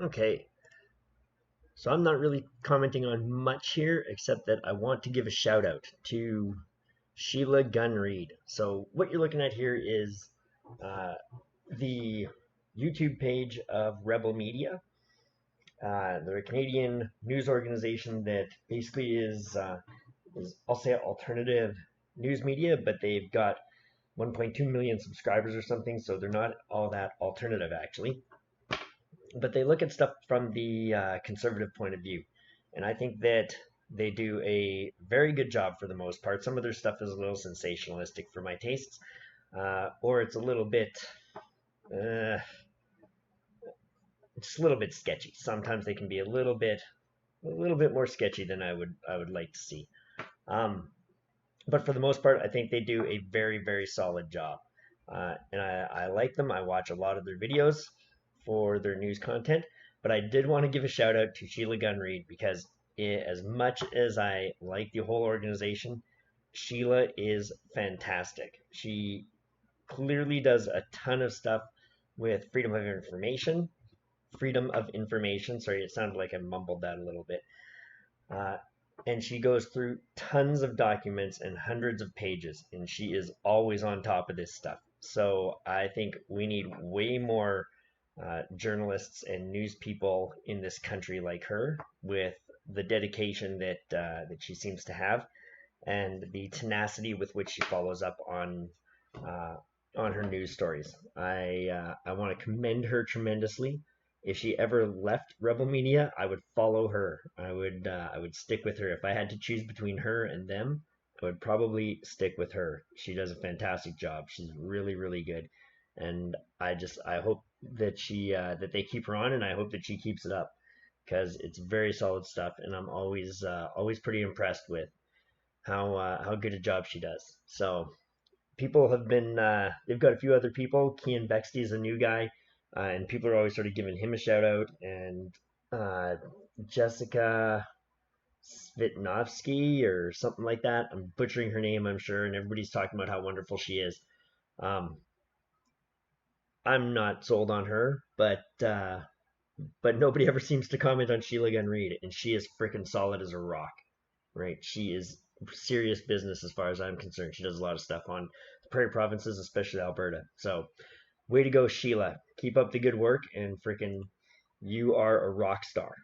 Okay, so I'm not really commenting on much here, except that I want to give a shout out to Sheila Gunn Reid. So what you're looking at here is uh, the YouTube page of Rebel Media. They're a Canadian news organization that basically is I'll say alternative news media, but they've got 1.2 million subscribers or something, so they're not all that alternative actually. But they look at stuff from the conservative point of view, and I think that they do a very good job for the most part. Some of their stuff is a little sensationalistic for my tastes, or it's a little bit, uh, just a little bit sketchy. Sometimes they can be a little bit more sketchy than I would like to see. Um, but for the most part, I think they do a very solid job, and I like them. I watch a lot of their videos for their news content, but I did want to give a shout out to Sheila Gunn Reid because as much as I like the whole organization, Sheila is fantastic. She clearly does a ton of stuff with freedom of information. Sorry, it sounded like I mumbled that a little bit. Uh, and she goes through tons of documents and hundreds of pages, and she is always on top of this stuff. So I think we need way more journalists and news people in this country like her, with the dedication that she seems to have, and the tenacity with which she follows up uh, on her news stories. I want to commend her tremendously. If she ever left Rebel Media, I would follow her. I would stick with her. If I had to choose between her and them, I would probably stick with her. She does a fantastic job. She's really good, and I hope that they keep her on, and I hope that she keeps it up because it's very solid stuff, and I'm always pretty impressed with how good a job she does. So people have been they've got a few other people. Kian Bexty is a new guy, and people are always sort of giving him a shout out. And uh, Jessica Svitnovsky or something like that. I'm butchering her name, I'm sure, and everybody's talking about how wonderful she is. Um, I'm not sold on her, but nobody ever seems to comment on Sheila Gunn Reid, and she is freaking solid as a rock. Right? She is serious business as far as I'm concerned. She does a lot of stuff on the prairie provinces, especially Alberta. So, way to go, Sheila. Keep up the good work, and freaking, you are a rock star.